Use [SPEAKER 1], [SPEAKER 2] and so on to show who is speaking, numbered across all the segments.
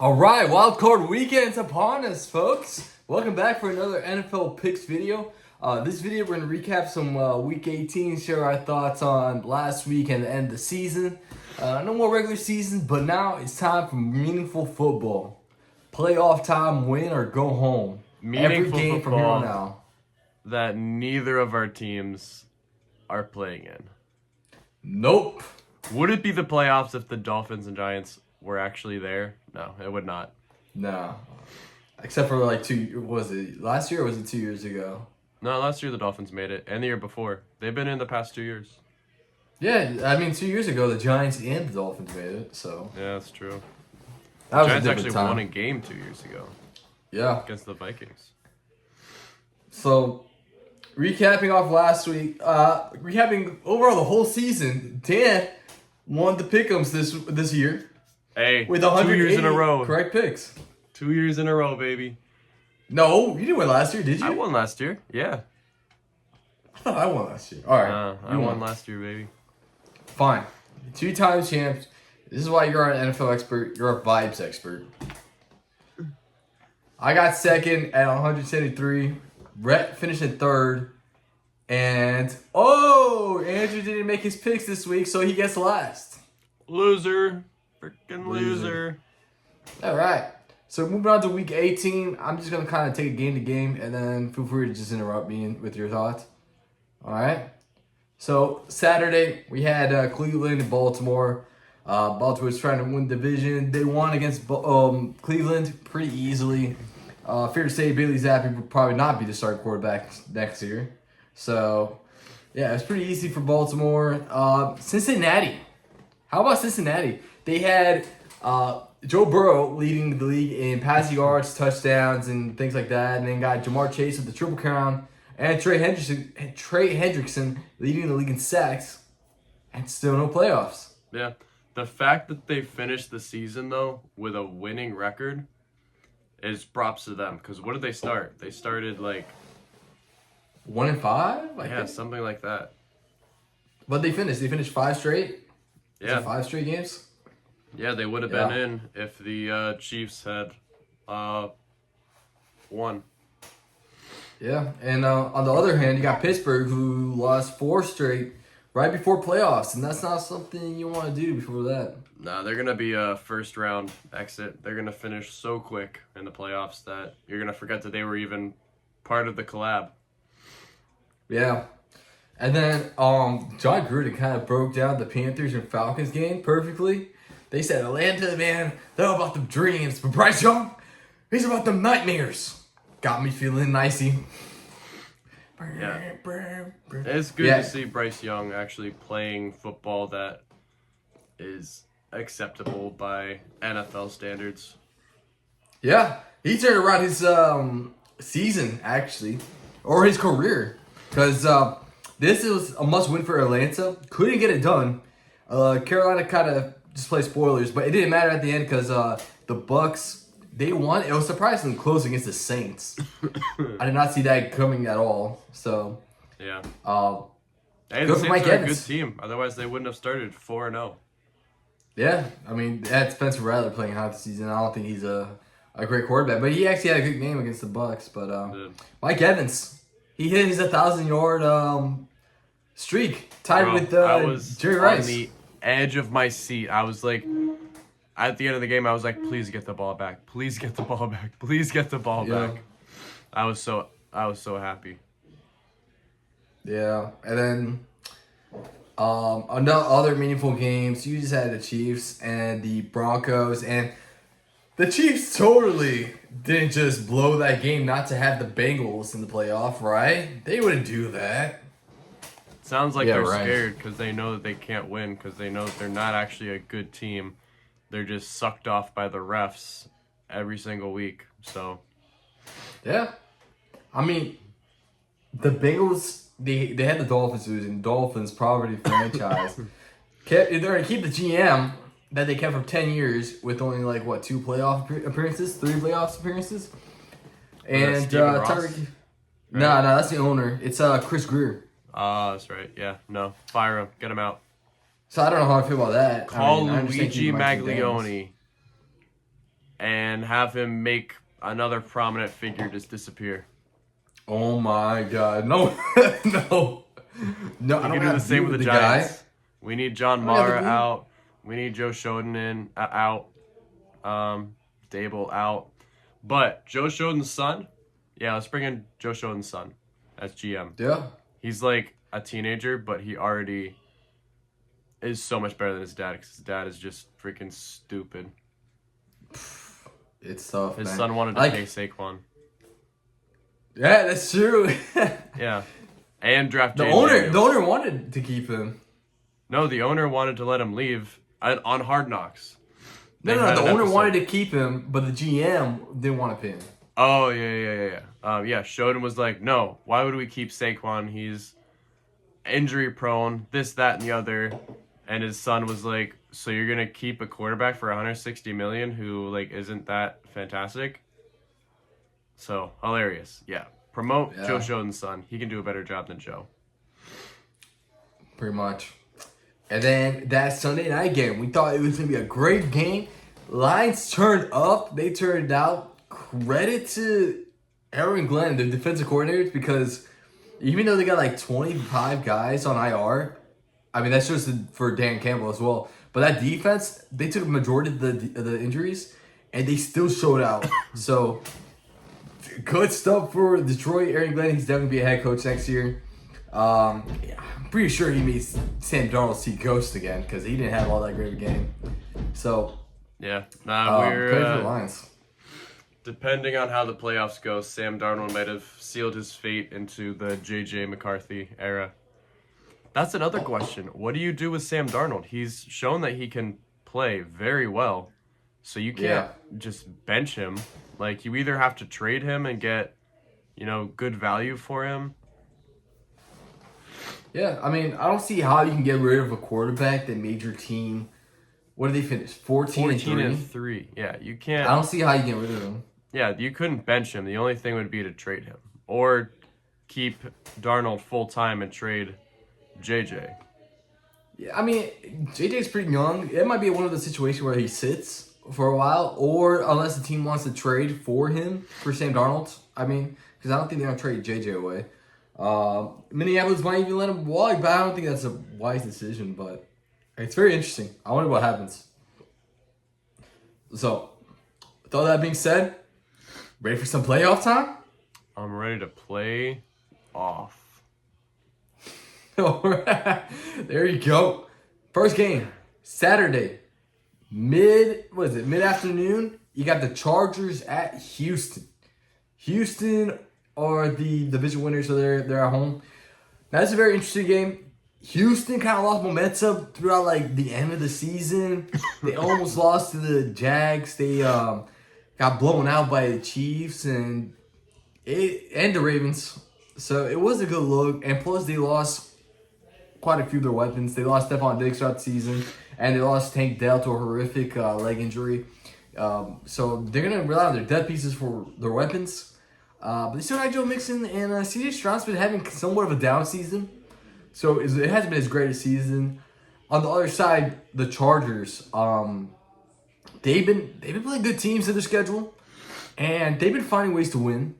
[SPEAKER 1] All right, wild card weekend's upon us, folks. Welcome back for another NFL picks video. This video we're going to recap some Week 18, share our thoughts on last week and the end of the season. No more regular season, but now it's time for meaningful football. Playoff time, win or go home.
[SPEAKER 2] Meaningful
[SPEAKER 1] Every game from here on out.
[SPEAKER 2] That neither of our teams are playing in.
[SPEAKER 1] Nope.
[SPEAKER 2] Would it be the playoffs if the Dolphins and Giants were actually there? No, it would not.
[SPEAKER 1] No. Except for like was it last year or was it 2 years ago?
[SPEAKER 2] No, last year the Dolphins made it, and the year before. They've been in the past 2 years.
[SPEAKER 1] Yeah, I mean 2 years ago the Giants and the Dolphins made it, so.
[SPEAKER 2] Yeah, that's true.
[SPEAKER 1] That
[SPEAKER 2] The
[SPEAKER 1] was
[SPEAKER 2] Giants
[SPEAKER 1] a different
[SPEAKER 2] actually
[SPEAKER 1] time.
[SPEAKER 2] won a game 2 years ago
[SPEAKER 1] Yeah.
[SPEAKER 2] against the Vikings.
[SPEAKER 1] So, recapping off last week, recapping overall the whole season, Dan won the pick'ems this year
[SPEAKER 2] Hey,
[SPEAKER 1] with
[SPEAKER 2] 2 years in a row.
[SPEAKER 1] correct picks.
[SPEAKER 2] 2 years in a row, baby.
[SPEAKER 1] No, you didn't win last year, did you?
[SPEAKER 2] I won last year. Yeah.
[SPEAKER 1] I thought I won last year. All right,
[SPEAKER 2] I won last year, baby.
[SPEAKER 1] Fine. 2-time champs. This is why you're an NFL expert. You're a vibes expert. I got second at 173. Rhett finished in third. And, Andrew didn't make his picks this week, so he gets last.
[SPEAKER 2] Loser. Freaking loser.
[SPEAKER 1] All right. So moving on to week 18, I'm just going to kind of take it game to game, and then feel free to just interrupt me with your thoughts. All right. So Saturday, we had Cleveland and Baltimore. Baltimore was trying to win division. They won against Cleveland pretty easily. Fair to say Bailey Zappi would probably not be the starting quarterback next year. So, yeah, it's pretty easy for Baltimore. Cincinnati. How about Cincinnati? They had Joe Burrow leading the league in passing yards, touchdowns, and things like that. And then got Jamar Chase with the Triple Crown. And Trey Hendrickson leading the league in sacks. And still no playoffs.
[SPEAKER 2] Yeah. The fact that they finished the season, though, with a winning record is props to them. Because what did they start? They started,
[SPEAKER 1] 1-5?
[SPEAKER 2] yeah, something like that.
[SPEAKER 1] But they finished. They finished 5 straight.
[SPEAKER 2] Yeah.
[SPEAKER 1] 5 straight games?
[SPEAKER 2] Yeah, they would have been in if the Chiefs had won.
[SPEAKER 1] Yeah. And on the other hand, you got Pittsburgh, who lost 4 straight right before playoffs. And that's not something you want to do before that.
[SPEAKER 2] Nah, they're going to be a first-round exit. They're going to finish so quick in the playoffs that you're going to forget that they were even part of the collab.
[SPEAKER 1] Yeah. And then John Gruden kind of broke down the Panthers and Falcons game perfectly. They said, Atlanta, man, they're about them dreams. But Bryce Young, he's about them nightmares. Got me feeling nicey.
[SPEAKER 2] Yeah. It's good to see Bryce Young actually playing football that is acceptable by NFL standards.
[SPEAKER 1] Yeah. He turned around his season, actually. Or his career. Because this was a must-win for Atlanta. Couldn't get it done. Carolina kind of just played spoilers. But it didn't matter at the end because the Bucks, they won. It was surprisingly close against the Saints. I did not see that coming at all. So,
[SPEAKER 2] yeah.
[SPEAKER 1] Hey,
[SPEAKER 2] the Saints are a good team. Otherwise, they wouldn't have started 4-0.
[SPEAKER 1] Yeah. I mean, they had Spencer Rattler playing half the season. I don't think he's a great quarterback. But he actually had a good game against the Bucks. But Mike Evans, he hit his 1,000-yard streak, tied with
[SPEAKER 2] I was
[SPEAKER 1] Jerry Rice.
[SPEAKER 2] On the edge of my seat. I was like, at the end of the game, I was like, please get the ball back. Please get the ball back. Please get the ball back. I was so happy.
[SPEAKER 1] Yeah, and then other meaningful games. You just had the Chiefs and the Broncos, and the Chiefs totally didn't just blow that game not to have the Bengals in the playoff, right? They wouldn't do that.
[SPEAKER 2] Sounds like they're scared because they know that they can't win because they know that they're not actually a good team. They're just sucked off by the refs every single week. So,
[SPEAKER 1] yeah. I mean, the Bengals, they had the Dolphins losing. Dolphins, poverty franchise. They're going to keep the GM that they kept for 10 years with only, 2 playoff appearances? 3 playoff appearances? And Tyreek. No, that's the owner. It's Chris Greer.
[SPEAKER 2] That's right. Yeah, no. Fire him. Get him out.
[SPEAKER 1] So I don't know how I feel about that.
[SPEAKER 2] Call Luigi Maglione. and have him make another prominent figure just disappear.
[SPEAKER 1] Oh my God! No, no. No, I
[SPEAKER 2] We
[SPEAKER 1] don't
[SPEAKER 2] can do
[SPEAKER 1] have
[SPEAKER 2] the same
[SPEAKER 1] beef
[SPEAKER 2] with the
[SPEAKER 1] the
[SPEAKER 2] Giants.
[SPEAKER 1] guy.
[SPEAKER 2] We need John
[SPEAKER 1] I don't have
[SPEAKER 2] Mara
[SPEAKER 1] the beef.
[SPEAKER 2] out. We need Joe Shoden out. Dable out. But Joe Shoden's son, yeah, let's bring in Joe Shoden's son as GM.
[SPEAKER 1] Yeah.
[SPEAKER 2] He's like a teenager, but he already is so much better than his dad because his dad is just freaking stupid.
[SPEAKER 1] It's tough.
[SPEAKER 2] His
[SPEAKER 1] man.
[SPEAKER 2] son wanted to pay Saquon.
[SPEAKER 1] Yeah, that's true.
[SPEAKER 2] Yeah, and draft
[SPEAKER 1] The
[SPEAKER 2] Jay
[SPEAKER 1] owner
[SPEAKER 2] Daniels.
[SPEAKER 1] wanted to keep him.
[SPEAKER 2] No, the owner wanted to let him leave on Hard Knocks. They
[SPEAKER 1] No,
[SPEAKER 2] had
[SPEAKER 1] the
[SPEAKER 2] an
[SPEAKER 1] owner
[SPEAKER 2] episode.
[SPEAKER 1] wanted to keep him, but the GM didn't want to pay him.
[SPEAKER 2] Oh, yeah. Shoden was like, no, why would we keep Saquon? He's injury prone, this, that, and the other. And his son was like, so you're going to keep a quarterback for $160 million who, like, isn't that fantastic? So, hilarious. Yeah. Promote Joe Shoden's son. He can do a better job than Joe.
[SPEAKER 1] Pretty much. And then that Sunday night game, we thought it was going to be a great game. Lions turned up. They turned out. Credit to Aaron Glenn, the defensive coordinators, because even though they got like 25 guys on IR, I mean, that's just for Dan Campbell as well. But that defense, they took a majority of the injuries, and they still showed out. So, good stuff for Detroit. Aaron Glenn, he's definitely be a head coach next year. I'm pretty sure he made Sam Darnold see ghosts again because he didn't have all that great of a game. So,
[SPEAKER 2] Yeah.
[SPEAKER 1] credit for the Lions.
[SPEAKER 2] Depending on how the playoffs go, Sam Darnold might have sealed his fate into the J.J. McCarthy era. That's another question. What do you do with Sam Darnold? He's shown that he can play very well, so you can't just bench him. Like, you either have to trade him and get, good value for him.
[SPEAKER 1] Yeah, I mean, I don't see how you can get rid of a quarterback that made your team. What did they finish? 14 and
[SPEAKER 2] 3. Yeah, you can't.
[SPEAKER 1] I don't see how you get rid of him.
[SPEAKER 2] Yeah, you couldn't bench him. The only thing would be to trade him. Or keep Darnold full-time and trade JJ.
[SPEAKER 1] Yeah, I mean, JJ's pretty young. It might be one of the situations where he sits for a while, or unless the team wants to trade for him, for Sam Darnold. I mean, because I don't think they're going to trade JJ away. Minneapolis might even let him walk, but I don't think that's a wise decision. But it's very interesting. I wonder what happens. So, with all that being said, ready for some playoff time?
[SPEAKER 2] I'm ready to play off.
[SPEAKER 1] All right. There you go. First game, Saturday, mid-afternoon. You got the Chargers at Houston. Houston are the division winners, so they're at home. Now, it's a very interesting game. Houston kind of lost momentum throughout like the end of the season. They almost lost to the Jags. They got blown out by the Chiefs and the Ravens. So it was a good look. And plus, they lost quite a few of their weapons. They lost Stephon Diggs throughout the season, and they lost Tank Dell to a horrific leg injury. So they're going to rely on their depth pieces for their weapons. But they still got Joe Mixon, and C.J. Stroud's been having somewhat of a down season. So it hasn't been his greatest season. On the other side, the Chargers, they've been playing good teams in their schedule, and they've been finding ways to win.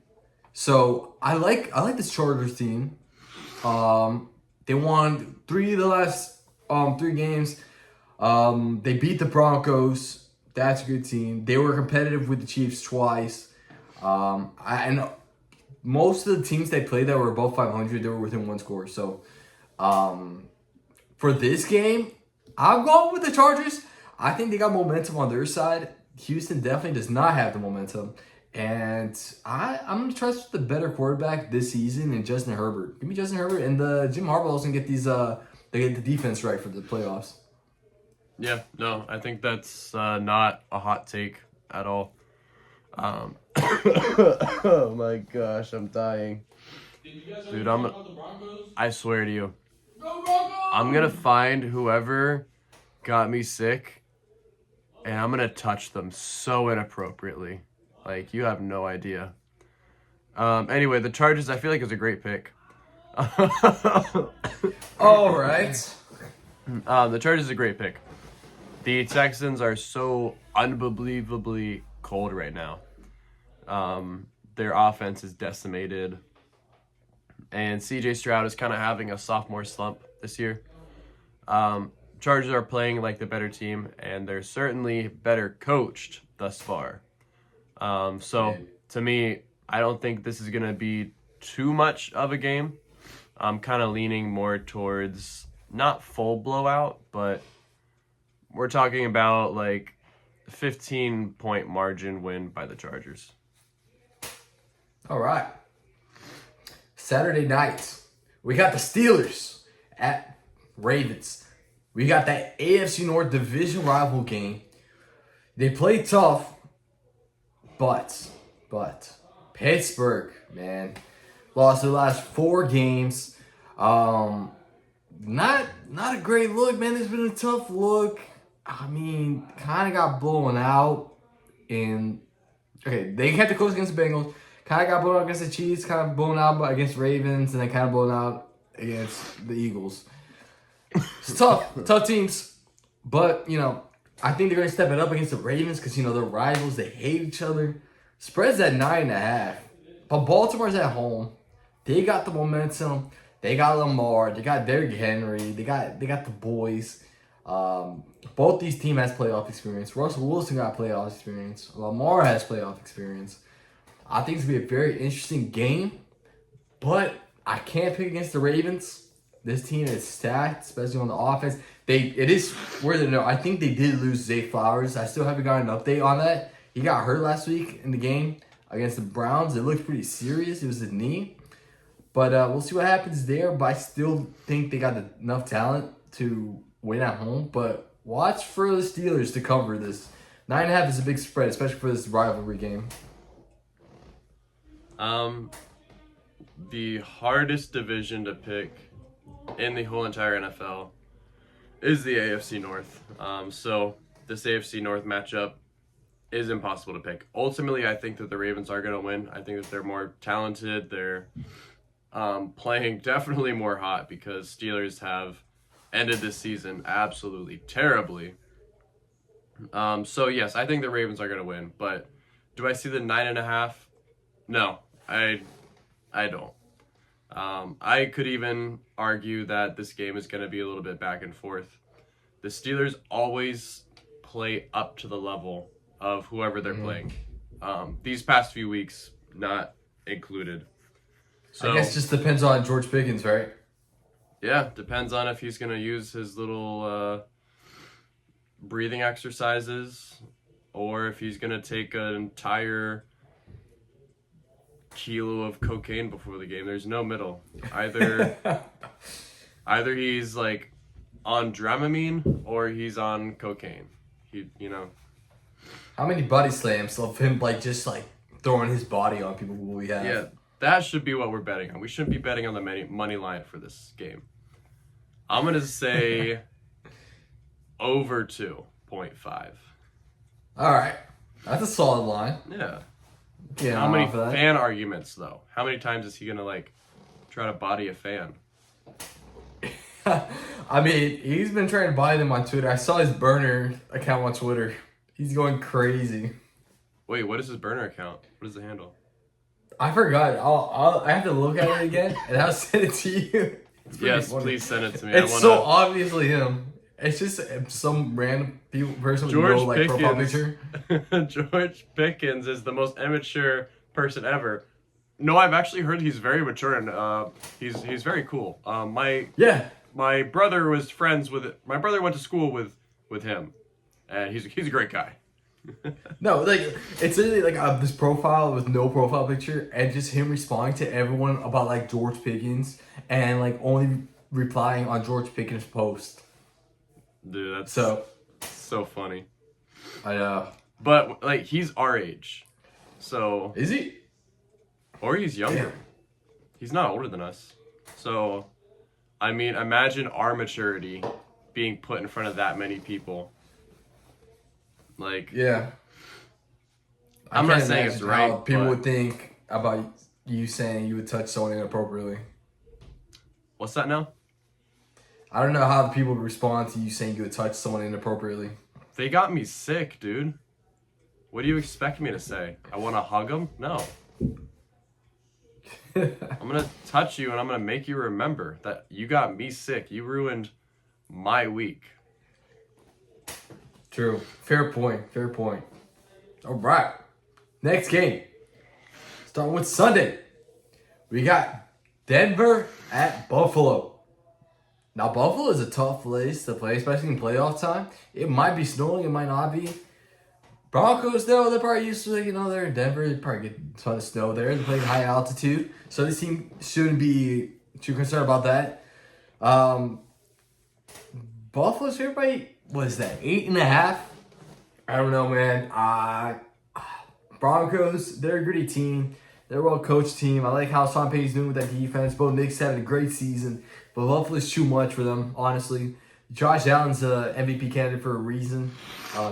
[SPEAKER 1] So I like this Chargers team. They won 3 of the last 3 games. They beat the Broncos. That's a good team. They were competitive with the Chiefs twice. And most of the teams they played that were above 500, they were within 1 score. So for this game, I'm going with the Chargers. I think they got momentum on their side. Houston definitely does not have the momentum. And I'm going to trust the better quarterback this season in Justin Herbert. Give me Justin Herbert. And Jim Harbaugh's going to get they get the defense right for the playoffs.
[SPEAKER 2] Yeah, no, I think that's not a hot take at all. Oh my gosh, I'm dying. Dude, I swear to you.
[SPEAKER 1] Go Broncos!
[SPEAKER 2] I'm going to find whoever got me sick, and I'm going to touch them so inappropriately. Like, you have no idea. Anyway, the Chargers, I feel like, is a great pick.
[SPEAKER 1] All right.
[SPEAKER 2] The Chargers is a great pick. The Texans are so unbelievably cold right now. Their offense is decimated. And C.J. Stroud is kind of having a sophomore slump this year. Chargers are playing like the better team, and they're certainly better coached thus far. So, to me, I don't think this is going to be too much of a game. I'm kind of leaning more towards not full blowout, but we're talking about like 15-point margin win by the Chargers.
[SPEAKER 1] All right. Saturday night, we got the Steelers at Ravens. We got that AFC North division rival game. They play tough, but Pittsburgh, man, lost their last 4 games. Not a great look, man. It's been a tough look. I mean, kind of got blown out they kept it close against the Bengals. Kind of got blown out against the Chiefs. Kind of blown out against Ravens, and then kind of blown out against the Eagles. It's tough teams. But, I think they're going to step it up against the Ravens because, they're rivals. They hate each other. Spread's at 9.5. But Baltimore's at home. They got the momentum. They got Lamar. They got Derrick Henry. They got the boys. Both these teams has playoff experience. Russell Wilson got playoff experience. Lamar has playoff experience. I think it's going to be a very interesting game. But I can't pick against the Ravens. This team is stacked, especially on the offense. It is worth to know. I think they did lose Zay Flowers. I still haven't gotten an update on that. He got hurt last week in the game against the Browns. It looked pretty serious. It was a knee. But we'll see what happens there. But I still think they got enough talent to win at home. But watch for the Steelers to cover this. 9.5 is a big spread, especially for this rivalry game.
[SPEAKER 2] The hardest division to pick in the whole entire NFL is the AFC North. So this AFC North matchup is impossible to pick. Ultimately, I think that the Ravens are going to win. I think that they're more talented. They're playing definitely more hot because Steelers have ended this season absolutely terribly. So yes, I think the Ravens are going to win. But do I see the 9.5? No, I don't. I could even argue that this game is going to be a little bit back and forth. The Steelers always play up to the level of whoever they're playing. These past few weeks, not included. So,
[SPEAKER 1] I guess it just depends on George Pickens, right?
[SPEAKER 2] Yeah, depends on if he's going to use his little breathing exercises or if he's going to take an entire kilo of cocaine before the game. There's no middle. Either he's like on Dramamine or he's on cocaine.
[SPEAKER 1] How many body slams of him just throwing his body on people will we have?
[SPEAKER 2] Yeah, that should be what we're betting on. We shouldn't be betting on the money line for this game. I'm gonna say over 2.5.
[SPEAKER 1] All right, that's a solid line.
[SPEAKER 2] Yeah.
[SPEAKER 1] Yeah.
[SPEAKER 2] How many fan arguments though? How many times is he gonna try to body a fan?
[SPEAKER 1] I mean, he's been trying to buy them on Twitter. I saw his burner account on Twitter. He's going crazy.
[SPEAKER 2] Wait, what is his burner account? What is the handle?
[SPEAKER 1] I forgot. I have to look at it again, and I'll send it to you.
[SPEAKER 2] Yes, please send it to me.
[SPEAKER 1] It's so obviously him. It's just some random person with no profile picture.
[SPEAKER 2] George Pickens is the most immature person ever. No, I've actually heard he's very mature and he's very cool. My brother was friends with. My brother went to school with him, and he's a great guy.
[SPEAKER 1] No, it's literally this profile with no profile picture and just him responding to everyone about George Pickens and only replying on George Pickens' post.
[SPEAKER 2] Dude, that's so funny.
[SPEAKER 1] I know.
[SPEAKER 2] But he's our age. So
[SPEAKER 1] is he?
[SPEAKER 2] Or he's younger.
[SPEAKER 1] Damn.
[SPEAKER 2] He's not older than us. So I mean, imagine our maturity being put in front of that many people.
[SPEAKER 1] Yeah.
[SPEAKER 2] I'm not saying it's right.
[SPEAKER 1] How people would think about you saying you would touch someone inappropriately.
[SPEAKER 2] What's that now?
[SPEAKER 1] I don't know how the people would respond to you saying you would touch someone inappropriately.
[SPEAKER 2] They got me sick, dude. What do you expect me to say? I want to hug him? No. I'm going to touch you and I'm going to make you remember that you got me sick. You ruined my week.
[SPEAKER 1] True. Fair point. Fair point. All right. Next game. Starting with Sunday. We got Denver at Buffalo. Now, Buffalo is a tough place to play, especially in playoff time. It might be snowing, it might not be. Broncos, though, they're probably used to it. They're in Denver. They probably get a ton of snow there. They play high altitude. So this team shouldn't be too concerned about that. Buffalo's here by, what is that, 8.5? I don't know, man. Broncos, they're a gritty team. They're a well-coached team. I like how Sean Payton's doing with that defense. Bo Nix having a great season. But Buffalo's too much for them, honestly. Josh Allen's an MVP candidate for a reason.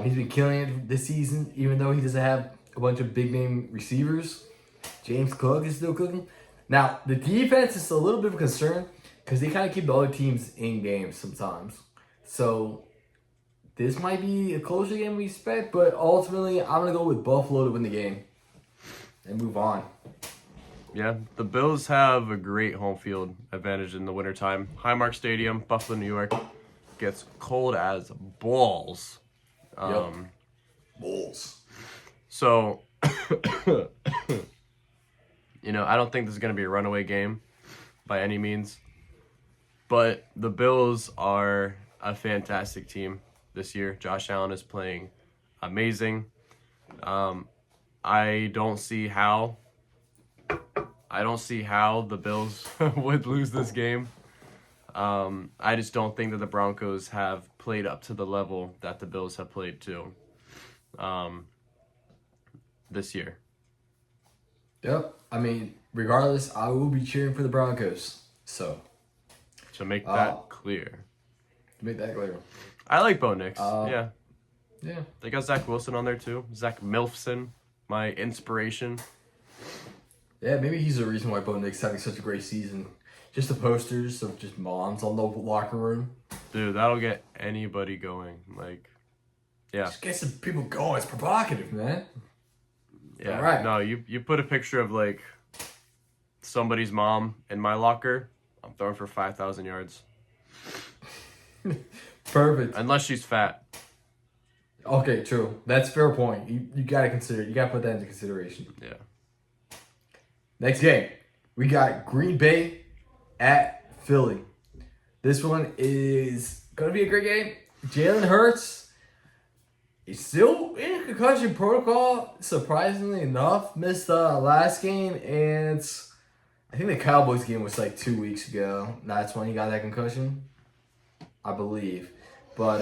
[SPEAKER 1] He's been killing it this season, even though he doesn't have a bunch of big-name receivers. James Cook is still cooking. Now, the defense is a little bit of a concern because they kind of keep the other teams in games sometimes. So, this might be a closer game we expect, but ultimately, I'm going to go with Buffalo to win the game and move on.
[SPEAKER 2] Yeah, the Bills have a great home field advantage in the wintertime. Highmark Stadium, Buffalo, New York, gets cold as balls.
[SPEAKER 1] Bulls.
[SPEAKER 2] So, I don't think this is going to be a runaway game by any means. But the Bills are a fantastic team this year. Josh Allen is playing amazing. I don't see how the Bills would lose this game. I just don't think that the Broncos have played up to the level that the Bills have played to this year.
[SPEAKER 1] Yep. I mean, regardless, I will be cheering for the Broncos. So,
[SPEAKER 2] To make that clear.
[SPEAKER 1] to make that clear.
[SPEAKER 2] I like Bo Nix. Yeah.
[SPEAKER 1] Yeah.
[SPEAKER 2] They got Zach Wilson on there too. Zach Milfson, my inspiration.
[SPEAKER 1] Yeah, maybe he's the reason why Bo Nix is having such a great season. Just the posters of just moms on the locker room.
[SPEAKER 2] Dude, that'll get anybody going. Yeah.
[SPEAKER 1] Just get some people going. It's provocative, man.
[SPEAKER 2] Yeah.
[SPEAKER 1] All right.
[SPEAKER 2] No, you put a picture of somebody's mom in my locker, I'm throwing for 5,000 yards.
[SPEAKER 1] Perfect.
[SPEAKER 2] Unless she's fat.
[SPEAKER 1] Okay, true. That's a fair point. You gotta consider. You gotta put that into consideration.
[SPEAKER 2] Yeah.
[SPEAKER 1] Next game, we got Green Bay at Philly. This one is gonna be a great game. Jalen Hurts is still in concussion protocol. Surprisingly enough, missed the last game, and I think the Cowboys game was 2 weeks ago. That's when he got that concussion, I believe. But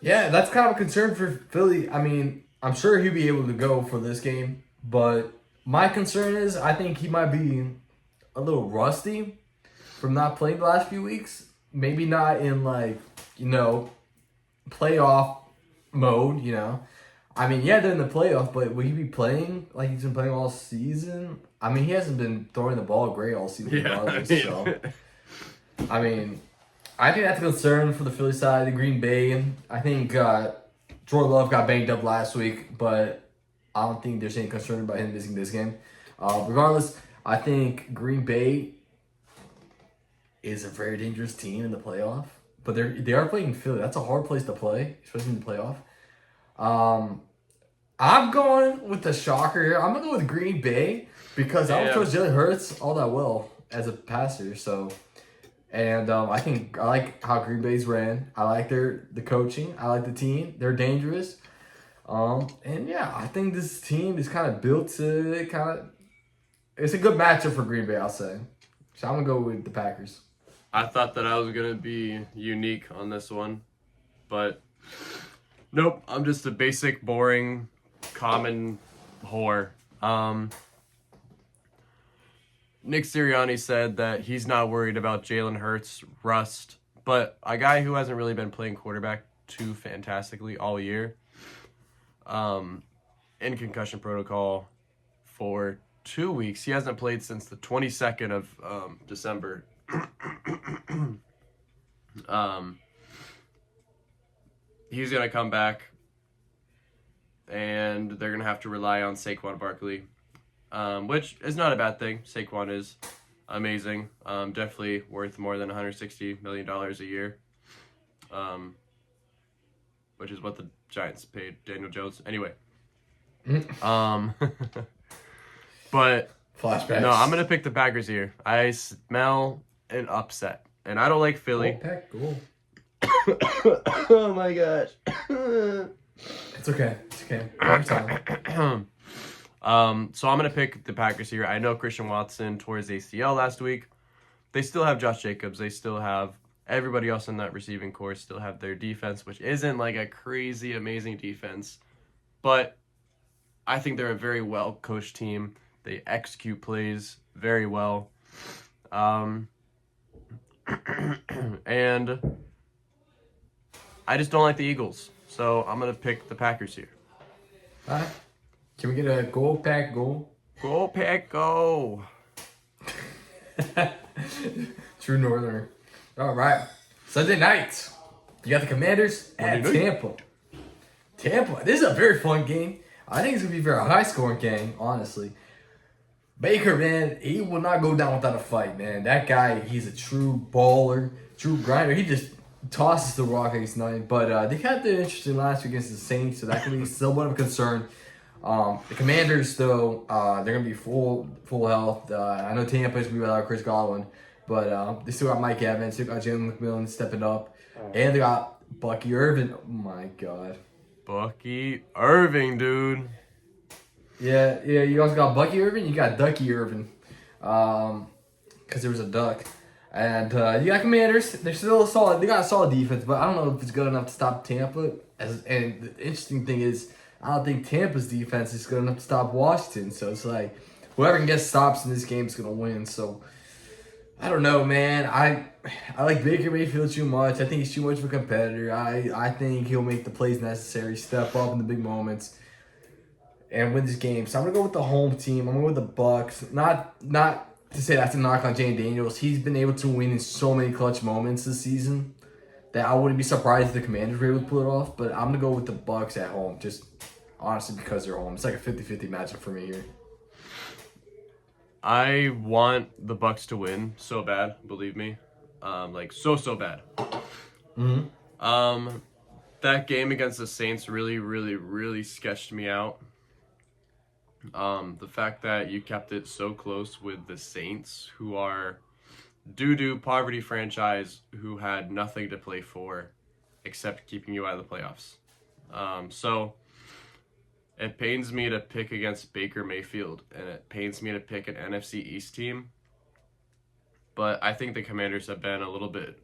[SPEAKER 1] yeah, that's kind of a concern for Philly. I mean, I'm sure he'll be able to go for this game, but my concern is I think he might be a little rusty from not playing the last few weeks. Maybe not in playoff mode, I mean, yeah, they're in the playoff, but will he be playing like he's been playing all season? I mean, he hasn't been throwing the ball great all season regardless, so. I mean, I think that's a concern for the Philly side, the Green Bay. And I think Jordan Love got banged up last week, but I don't think there's any concern about him missing this game. Regardless, I think Green Bay is a very dangerous team in the playoff. But they are playing Philly. That's a hard place to play, especially in the playoff. I'm going with the shocker here. I'm going to go with Green Bay because I don't trust Jalen Hurts all that well as a passer. So, and I like how Green Bay's ran. I like the coaching. I like the team. They're dangerous. And yeah, I think this team is kind of built to it's a good matchup for Green Bay, I'll say. So I'm going to go with the Packers.
[SPEAKER 2] I thought that I was going to be unique on this one, but nope, I'm just a basic, boring, common whore. Nick Sirianni said that he's not worried about Jalen Hurts' rust, but a guy who hasn't really been playing quarterback too fantastically all year, in concussion protocol for 2 weeks. He hasn't played since the 22nd of December. He's gonna come back and they're going to have to rely on Saquon Barkley, which is not a bad thing. Saquon is amazing, definitely worth more than $160 million a year, which is what the Giants paid Daniel Jones. Anyway, but
[SPEAKER 1] Flashbacks.
[SPEAKER 2] no, I'm going to pick the Packers here. I smell an upset, and I don't like Philly.
[SPEAKER 1] Goal.
[SPEAKER 2] Oh my gosh.
[SPEAKER 1] It's okay. Every time.
[SPEAKER 2] So I'm gonna pick the Packers here. I know Christian Watson tore his ACL last week. They still have Josh Jacobs. They still have everybody else in that receiving corps. Still have their defense, which isn't like a crazy amazing defense, but I think they're a very well coached team. They execute plays very well, and I just don't like the Eagles. So I'm gonna pick the Packers here.
[SPEAKER 1] All right. Can we get a goal pack goal?
[SPEAKER 2] Go Pack, go!
[SPEAKER 1] True Northerner. All right. Sunday night. You got the Commanders at Tampa. This is a very fun game. I think it's going to be a very high-scoring game, honestly. Baker, man, he will not go down without a fight, man. That guy, he's a true baller, true grinder. He just tosses the rock against nothing. But they had the interesting last week against the Saints, so that can be somewhat of a concern. The Commanders, though, they're going to be full health. I know Tampa's going to be without Chris Godwin, but they still got Mike Evans, still got Jalen McMillan stepping up, and they got Bucky Irvin. Oh, my God.
[SPEAKER 2] Bucky Irving, dude.
[SPEAKER 1] Yeah, you also got Bucky Irvin, you got Ducky Irvin, because there was a duck. And you got Commanders, they're still solid. They got a solid defense, but I don't know if it's good enough to stop Tampa. And the interesting thing is, I don't think Tampa's defense is good enough to stop Washington. So it's like, whoever can get stops in this game is going to win. So, I don't know, man. I like Baker Mayfield too much. I think he's too much of a competitor. I think he'll make the plays necessary, step up in the big moments, and win this game. So I'm going to go with the home team. I'm going to go with the Bucks. Not to say that's a knock on Jane Daniels. He's been able to win in so many clutch moments this season that I wouldn't be surprised if the Commanders were able to pull it off. But I'm going to go with the Bucks at home, just honestly because they're home. It's like a 50-50 matchup for me here.
[SPEAKER 2] I want the Bucks to win so bad, believe me. Like, so bad.
[SPEAKER 1] Mm-hmm.
[SPEAKER 2] That game against the Saints really sketched me out. The fact that you kept it so close with the Saints, who are doo-doo poverty franchise who had nothing to play for except keeping you out of the playoffs. So it pains me to pick against Baker Mayfield, and it pains me to pick an NFC East team. But I think the Commanders have been a little bit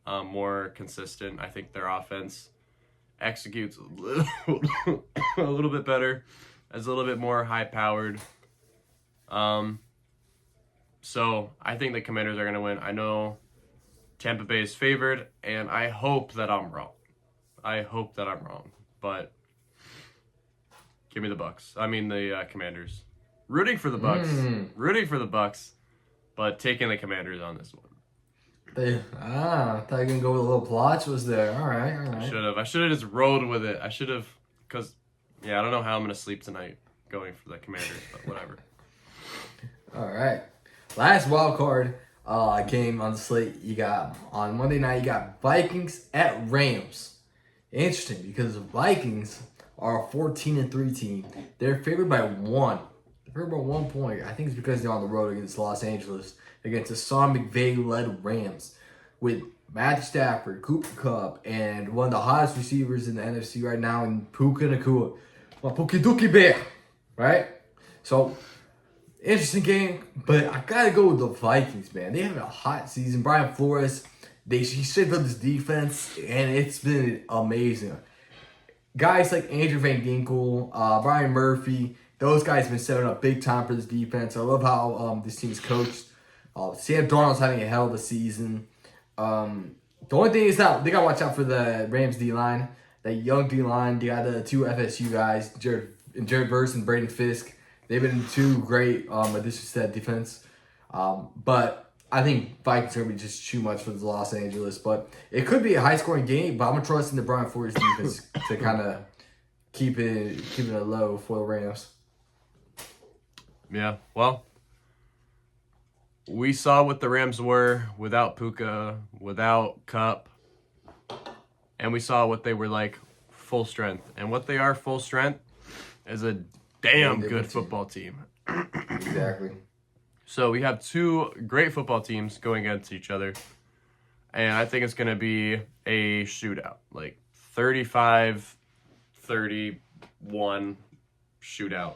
[SPEAKER 2] more consistent. I think their offense executes a little bit better, is a little bit more high-powered. So I think the Commanders are going to win. I know Tampa Bay is favored, and I hope that I'm wrong. But give me the Bucks. I mean the Commanders. Rooting for the Bucks. But taking the Commanders on this one.
[SPEAKER 1] I thought you were going to go with a little plot. Was there? All right.
[SPEAKER 2] I should have just rolled with it. Because, I don't know how I'm going to sleep tonight going for the Commanders, but whatever.
[SPEAKER 1] All right. Last wild card game on the slate. You got, on Monday night, you got Vikings at Rams. Interesting, because the Vikings are a 14-3 team. They're favored by 1. They're favored by 1 point. I think it's because they're on the road against Los Angeles, against the Sean McVay-led Rams, with Matthew Stafford, Cooper Kupp, and one of the hottest receivers in the NFC right now in Puka Nacua. Well, Puka Dookie Bear, right? So, interesting game, but I gotta go with the Vikings, man. They have a hot season. Brian Flores, he shaped up his defense, and it's been amazing. Guys like Andrew Van Ginkel, Brian Murphy, those guys have been setting up big time for this defense. I love how this team's coached. Sam Darnold's having a hell of a season. The only thing is that they got to watch out for the Rams D-line. That young D-line. They got the 2 FSU guys, Jared Verse and Braden Fisk. They've been 2 great additions to that defense. But I think Vikings are going to be just too much for the Los Angeles. But it could be a high-scoring game, but I'm going to trust in the Brian Flores defense to kind of keep it low for the Rams.
[SPEAKER 2] Yeah, well, we saw what the Rams were without Puka, without Cup, and we saw what they were like full strength. And what they are full strength is a damn good football team.
[SPEAKER 1] Exactly.
[SPEAKER 2] So we have two great football teams going against each other. And I think it's going to be a shootout, like 35-31 shootout.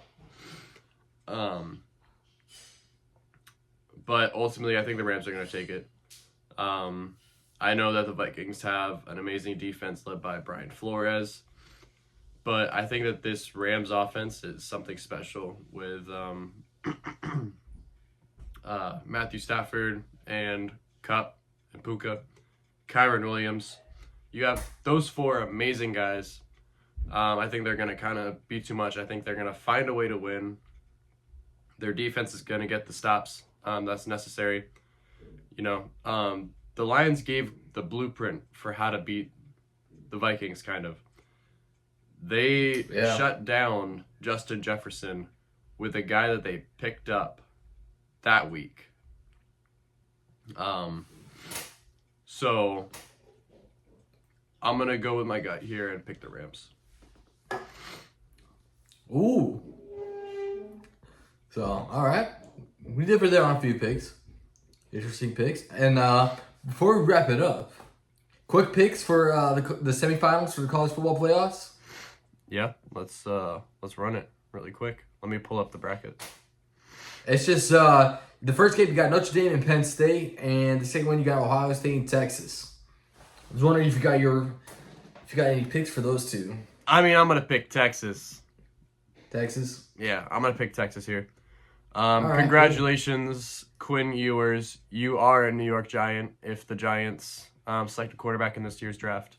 [SPEAKER 2] But ultimately, I think the Rams are going to take it. I know that the Vikings have an amazing defense led by Brian Flores. But I think that this Rams offense is something special with Matthew Stafford and Cup and Puka, Kyron Williams. You have those four amazing guys. I think they're going to kind of be too much. I think they're going to find a way to win. Their defense is going to get the stops that's necessary. You know, the Lions gave the blueprint for how to beat the Vikings, kind of. They shut down Justin Jefferson with a guy that they picked up that week. So I'm going to go with my gut here and pick the Rams.
[SPEAKER 1] Ooh. So, all right. We differ there on a few picks. Interesting picks. And before we wrap it up, quick picks for the semifinals for the college football playoffs.
[SPEAKER 2] Yeah, let's run it really quick. Let me pull up the bracket.
[SPEAKER 1] It's just the first game you got Notre Dame and Penn State, and the second one you got Ohio State and Texas. I was wondering if you got any picks for those two.
[SPEAKER 2] I mean, I'm gonna pick Texas.
[SPEAKER 1] Texas.
[SPEAKER 2] Yeah, I'm gonna pick Texas here.
[SPEAKER 1] right,
[SPEAKER 2] Congratulations, Quinn Ewers. You are a New York Giant if the Giants select a quarterback in this year's draft.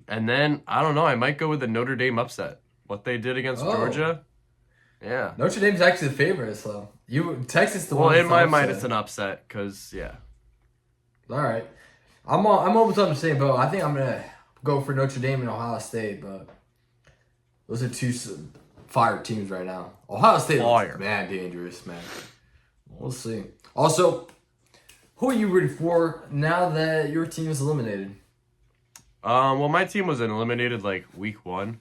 [SPEAKER 2] And then, I don't know, I might go with the Notre Dame upset. What they did against Georgia. Yeah.
[SPEAKER 1] Notre Dame's actually the favorite, so Texas the
[SPEAKER 2] one.
[SPEAKER 1] one.
[SPEAKER 2] Well, in my mind, it's an upset, because, yeah.
[SPEAKER 1] All right. I'm almost on the same boat. I think I'm going to go for Notre Dame and Ohio State, but those are two fire teams right now. Ohio State is, man, dangerous, man. We'll see. Also, who are you rooting for now that your team is eliminated?
[SPEAKER 2] Well, my team was eliminated like week 1.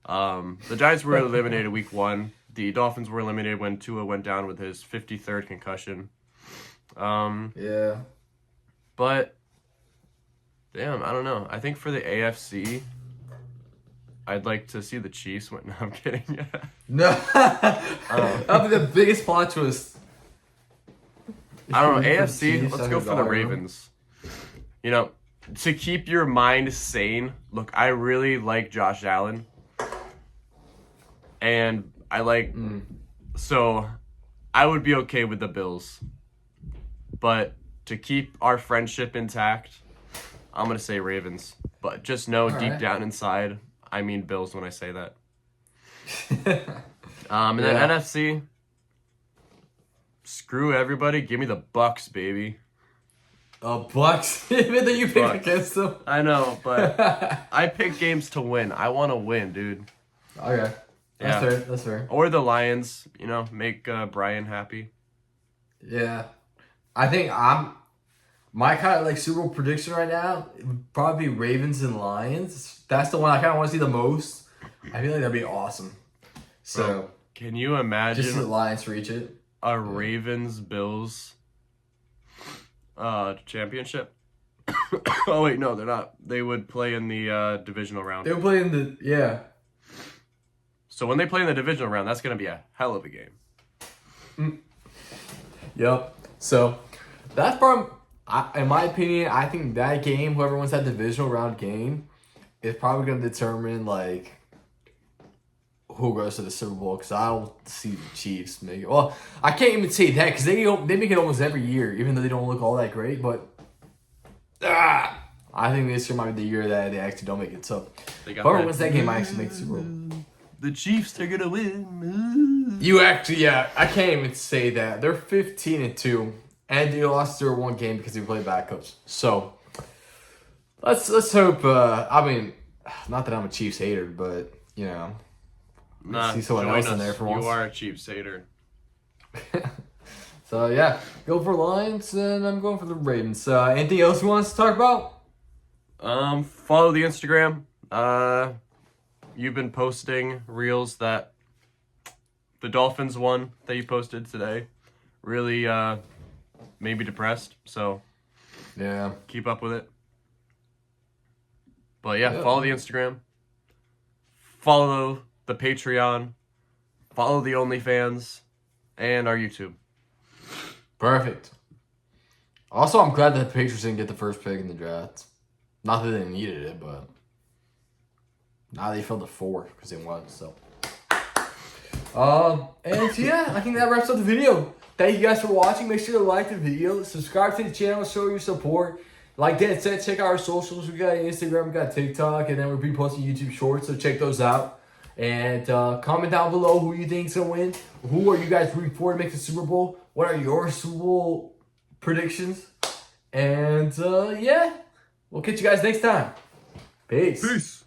[SPEAKER 2] The Giants were eliminated week 1. The Dolphins were eliminated when Tua went down with his 53rd concussion.
[SPEAKER 1] Yeah.
[SPEAKER 2] But, damn, I don't know. I think for the AFC, I'd like to see the Chiefs win. No, I'm kidding.
[SPEAKER 1] No. That'd be the biggest plot twist.
[SPEAKER 2] I don't know. AFC, let's go for the Ravens. You know, to keep your mind sane, look, I really like Josh Allen. And I like... So, I would be okay with the Bills. But to keep our friendship intact, I'm going to say Ravens. But just know deep down inside, I mean Bills when I say that. And then NFC, screw everybody. Give me the Bucks, baby.
[SPEAKER 1] Bucks? Even though you picked against them?
[SPEAKER 2] I know, but I pick games to win. I want to win, dude.
[SPEAKER 1] Okay. That's fair.
[SPEAKER 2] Or the Lions, you know, make Brian happy.
[SPEAKER 1] Yeah. I think my kind of like Super Bowl prediction right now would probably be Ravens and Lions. That's the one I kind of want to see the most. I feel like that'd be awesome. So,
[SPEAKER 2] bro, can you imagine
[SPEAKER 1] just the Lions reach it?
[SPEAKER 2] A Ravens-Bills championship? Oh, wait, no, they're not. They would play in the divisional round.
[SPEAKER 1] They would play in the, yeah.
[SPEAKER 2] So when they play in the divisional round, that's going to be a hell of a game.
[SPEAKER 1] Yep. So that's probably, in my opinion, I think that game, whoever wins that divisional round game, is probably going to determine, like, who goes to the Super Bowl, because I don't see the Chiefs make it. Well, I can't even say that, because they make it almost every year, even though they don't look all that great, but I think this year might be the year that they actually don't make it. So whoever wins that game might actually make the Super Bowl.
[SPEAKER 2] The Chiefs are going to win.
[SPEAKER 1] You actually, I can't even say that. They're 15-2, and they lost their one game because they played backups. So let's hope, not that I'm a Chiefs hater, but you know,
[SPEAKER 2] Nah,
[SPEAKER 1] see someone
[SPEAKER 2] join
[SPEAKER 1] else
[SPEAKER 2] us.
[SPEAKER 1] in there for once.
[SPEAKER 2] You are a Chiefs hater.
[SPEAKER 1] So yeah, go for Lions, and I'm going for the Ravens. Anything else you want us to talk about?
[SPEAKER 2] Follow the Instagram. You've been posting reels that the Dolphins one that you posted today really made me depressed. So
[SPEAKER 1] Yeah.
[SPEAKER 2] keep up with it. But yeah, follow the Instagram. Follow the Patreon. Follow the OnlyFans and our YouTube.
[SPEAKER 1] Perfect. Also, I'm glad that the Patriots didn't get the first pick in the draft. Not that they needed it, but now they fell to 4 because they won. So, and yeah, I think that wraps up the video. Thank you guys for watching. Make sure to like the video, subscribe to the channel, show your support. Like Dan said, check out our socials. We got Instagram, we got TikTok, and then we'll be posting YouTube Shorts. So check those out. And comment down below who you think's gonna win. Who are you guys rooting for to make the Super Bowl? What are your Super Bowl predictions? And yeah, we'll catch you guys next time. Peace.
[SPEAKER 2] Peace.